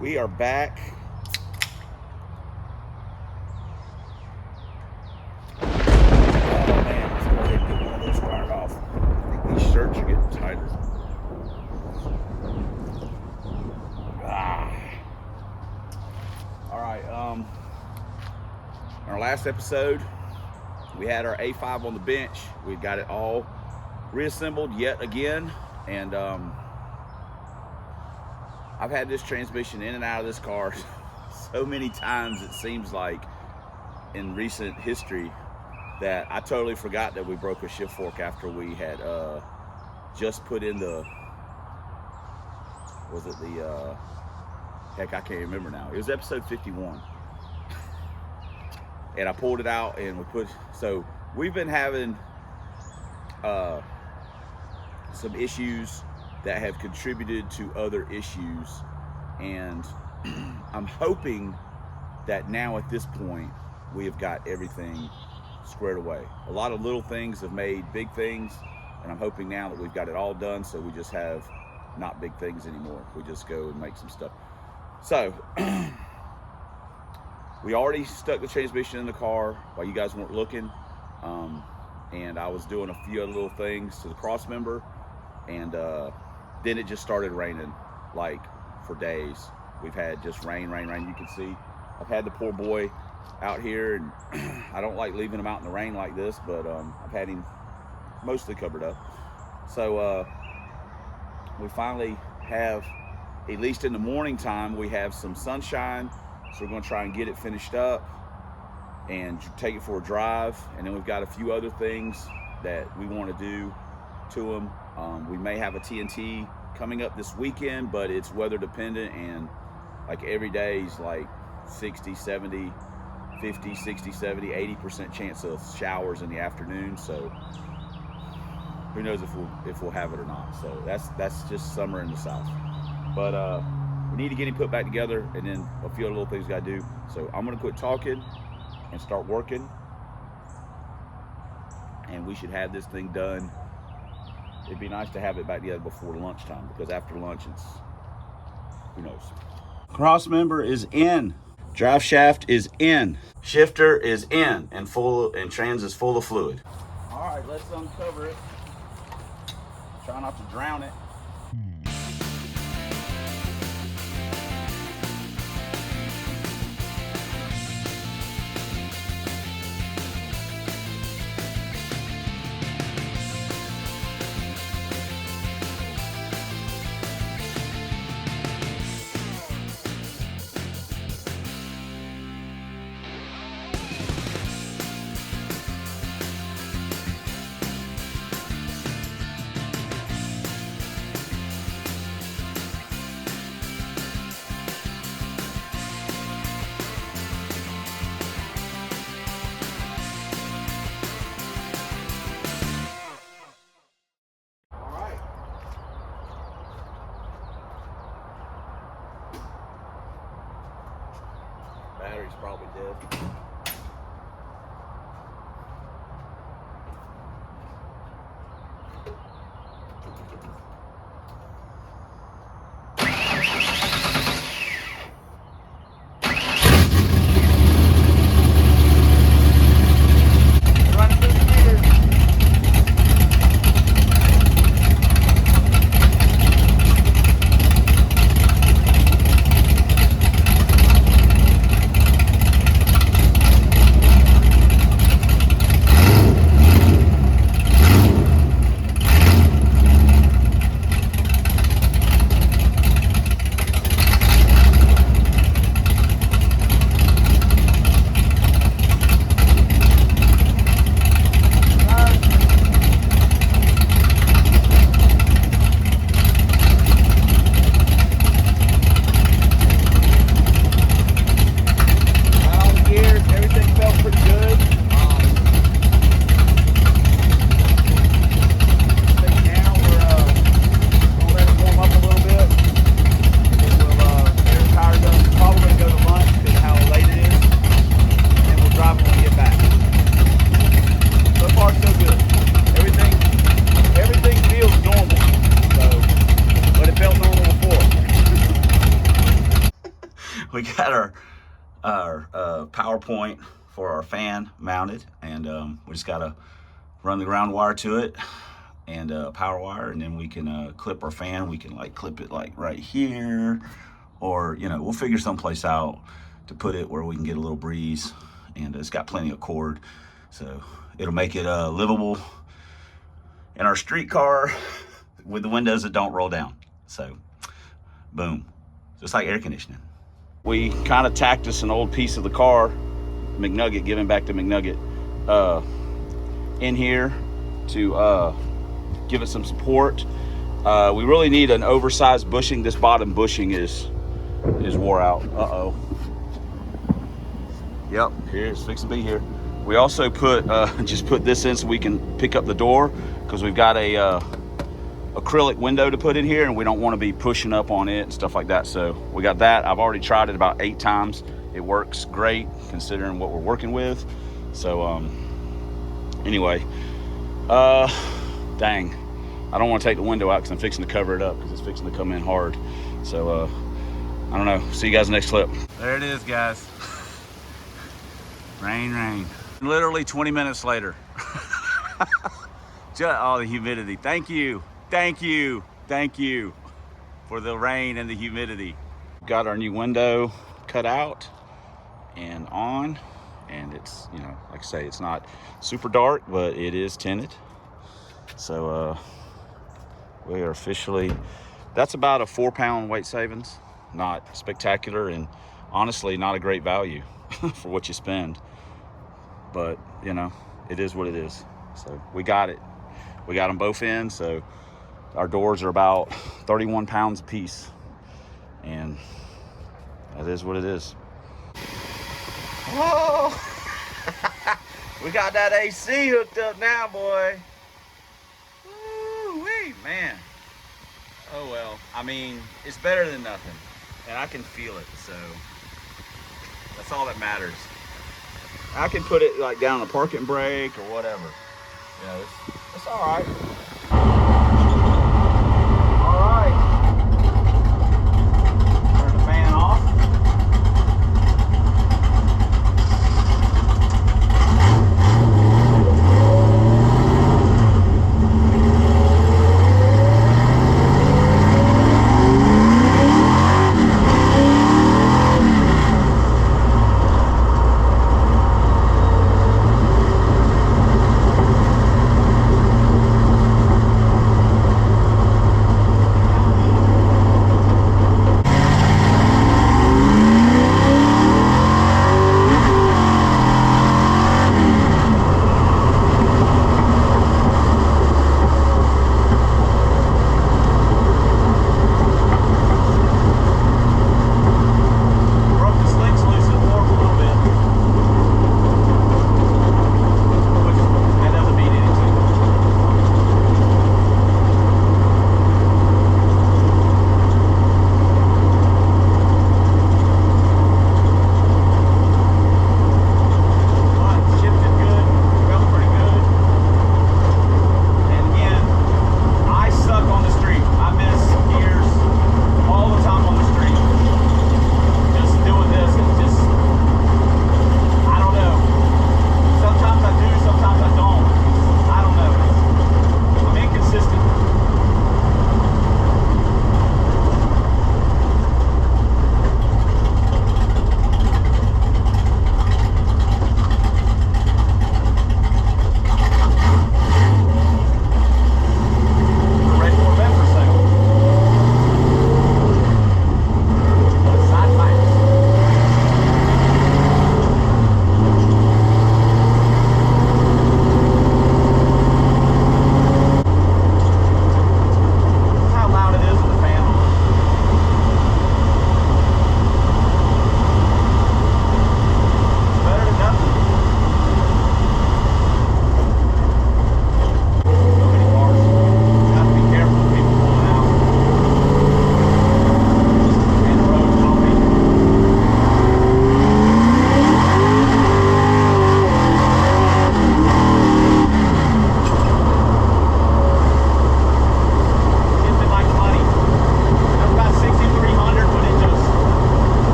We are back. Oh man, let's go ahead and get one of those fired off. I think these shirts are getting tighter. All right, in our last episode, we had our A5 on the bench. We got it all reassembled yet again, and I've had this transmission in and out of this car so many times, it seems like, in recent history, that I totally forgot that we broke a shift fork after we had just put in the, was it the, heck, I can't remember now. It was episode 51. And I pulled it out and we put, so we've been having some issues that have contributed to other issues, and I'm hoping that now at this point we have got everything squared away. A lot of little things have made big things, and I'm hoping now that we've got it all done, so we just have not big things anymore. We just go and make some stuff. So we already stuck the transmission in the car while you guys weren't looking, and I was doing a few other little things to the cross member, and then it just started raining like for days. We've had just rain. You can see I've had the poor boy out here, and I don't like leaving him out in the rain like this, but I've had him mostly covered up. So we finally have, at least in the morning time, we have some sunshine, so we're going to try and get it finished up and take it for a drive. And then we've got a few other things that we want to do to them. We may have a TNT coming up this weekend, but it's weather dependent, and like every day is like 60, 70, 50, 60, 70, 80% chance of showers in the afternoon. So who knows if we'll have it or not. So that's just summer in the South. But we need to get him put back together, and then a few other little things we gotta do. So I'm gonna quit talking and start working, and we should have this thing done. It'd be nice to have it back together before lunchtime, because after lunch it's, who knows. Cross member is in, drive shaft is in, shifter is in, and full, and trans is full of fluid. All right, let's uncover it. Try not to drown it. Battery's probably dead. we got our power point for our fan mounted, and we just gotta run the ground wire to it and power wire, and then we can clip our fan. We can like clip it like right here, or you know, we'll figure someplace out to put it where we can get a little breeze, and it's got plenty of cord, so it'll make it livable in our street car with the windows that don't roll down. So boom, just like air conditioning. We kind of tacked us an old piece of the car, McNugget, giving back to McNugget, in here to give it some support. We really need an oversized bushing. This bottom bushing is wore out. Uh-oh. Yep, here it's fixing to be here. We also put just put this in so we can pick up the door, because we've got a acrylic window to put in here, and we don't want to be pushing up on it and stuff like that. So we got that. I've already tried it about 8 times. It works great considering what we're working with. So anyway, dang, I don't want to take the window out because I'm fixing to cover it up because it's fixing to come in hard. So I don't know. See you guys next clip. There it is, guys. Rain. Literally 20 minutes later. Oh, the humidity. Thank you for the rain and the humidity. Got our new window cut out and on, and it's, you know, like I say, it's not super dark, but it is tinted. So we are officially, that's about a 4-pound weight savings. Not spectacular, and honestly not a great value for what you spend, but you know, it is what it is. So we got it. We got them both in, so our doors are about 31 pounds a piece, and that is what it is. Whoa! We got that AC hooked up now, boy. Woo-wee, man. Oh well, I mean, it's better than nothing, and I can feel it, so that's all that matters. I can put it like down a parking brake or whatever. You know, it's all right. All right. Turn the fan off.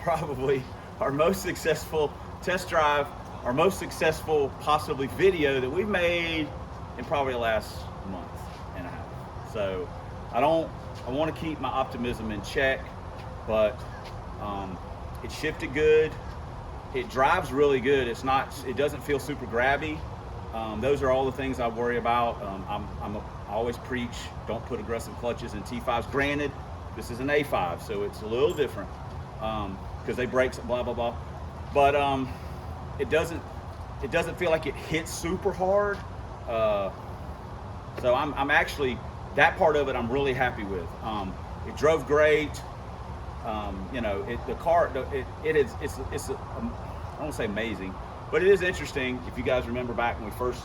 probably our most successful test drive, our most successful possibly video that we've made in probably the last month and a half. So I want to keep my optimism in check, but it shifted good. It drives really good. It doesn't feel super grabby. Those are all the things I worry about. I always preach, don't put aggressive clutches in T5s. Granted, this is an A5, so it's a little different because they brake, blah, blah, blah. But it doesn't feel like it hits super hard. So I'm actually, that part of it I'm really happy with. It drove great. You know, the car, it's I won't say amazing, but it is interesting. If you guys remember back when we first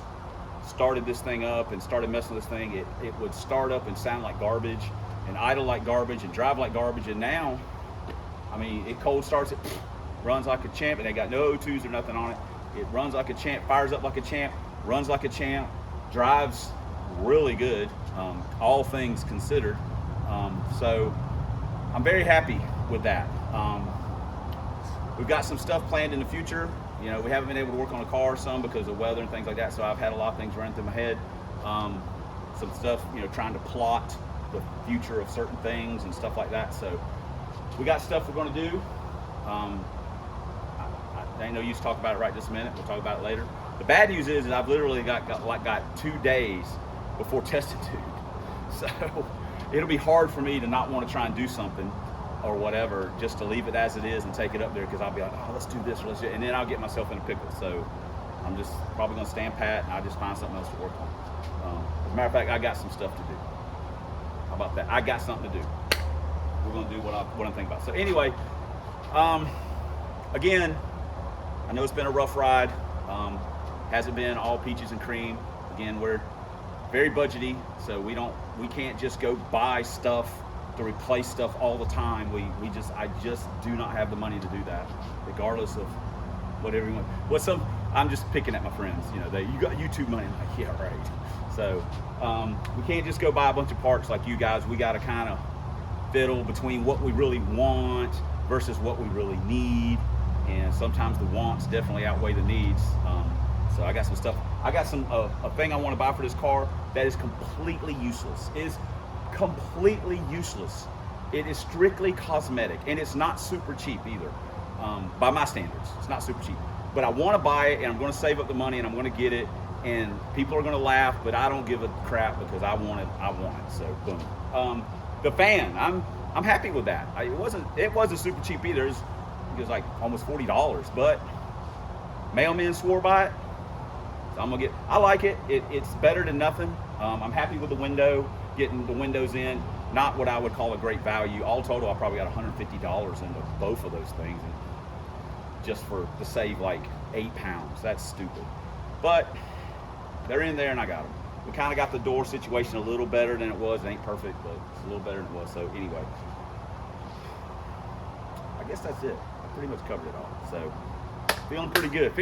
started this thing up and started messing with this thing, it would start up and sound like garbage and idle like garbage and drive like garbage. And now, I mean, it cold starts, it runs like a champ, and they got no O2s or nothing on it. It runs like a champ, fires up like a champ, runs like a champ, drives really good, all things considered. So I'm very happy with that. We've got some stuff planned in the future. You know, we haven't been able to work on a car some because of weather and things like that, so I've had a lot of things running through my head. Some stuff, you know, trying to plot the future of certain things and stuff like that. So we got stuff we're going to do. I ain't no use to talk about it right this minute. We'll talk about it later. The bad news is I've literally got 2 days before testing tube. So it'll be hard for me to not want to try and do something or whatever, just to leave it as it is and take it up there, because I'll be like, oh, let's do this, or let's do it, and then I'll get myself in a pickle. So I'm just probably gonna stand pat and I'll just find something else to work on. As a matter of fact, I got some stuff to do. How about that? I got something to do. We're gonna do what I'm thinking about. So anyway, again, I know it's been a rough ride. Hasn't been all peaches and cream. Again, we're very budgety, so we can't just go buy stuff to replace stuff all the time. I just do not have the money to do that, regardless of what everyone. I'm just picking at my friends. You know, you got YouTube money. I'm like, yeah, right. So we can't just go buy a bunch of parts like you guys. We got to kind of fiddle between what we really want versus what we really need, and sometimes the wants definitely outweigh the needs. So I got some stuff. I got a thing I want to buy for this car that is completely useless. It is completely useless. It is strictly cosmetic, and it's not super cheap either. By my standards, it's not super cheap. But I want to buy it, and I'm going to save up the money, and I'm going to get it. And people are going to laugh, but I don't give a crap because I want it. I want it. So boom. The fan, I'm happy with that. It wasn't super cheap either. It was like almost $40, but mailman swore by it. So I like it. It's better than nothing. I'm happy with the window, getting the windows in. Not what I would call a great value. All total, I probably got $150 into both of those things, and just to save like 8 pounds. That's stupid. But they're in there, and I got them. We kind of got the door situation a little better than it was. It ain't perfect, but it's a little better than it was. So anyway, I guess that's it. I pretty much covered it all. So feeling pretty good.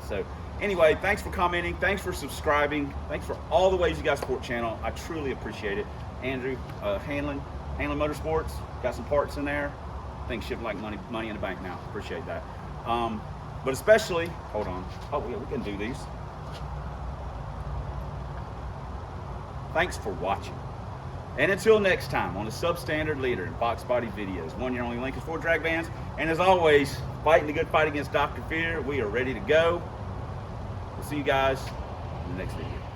So anyway, thanks for commenting. Thanks for subscribing. Thanks for all the ways you guys support the channel. I truly appreciate it. Andrew, Hanlon Motorsports, got some parts in there. Things shipping like money in the bank now. Appreciate that. But especially, hold on. Oh yeah, we can do these. Thanks for watching. And until next time on the Substandard Leader in Box Body Videos. One, your only link is for drag bands. And as always, fighting the good fight against Dr. Fear. We are ready to go. We'll see you guys in the next video.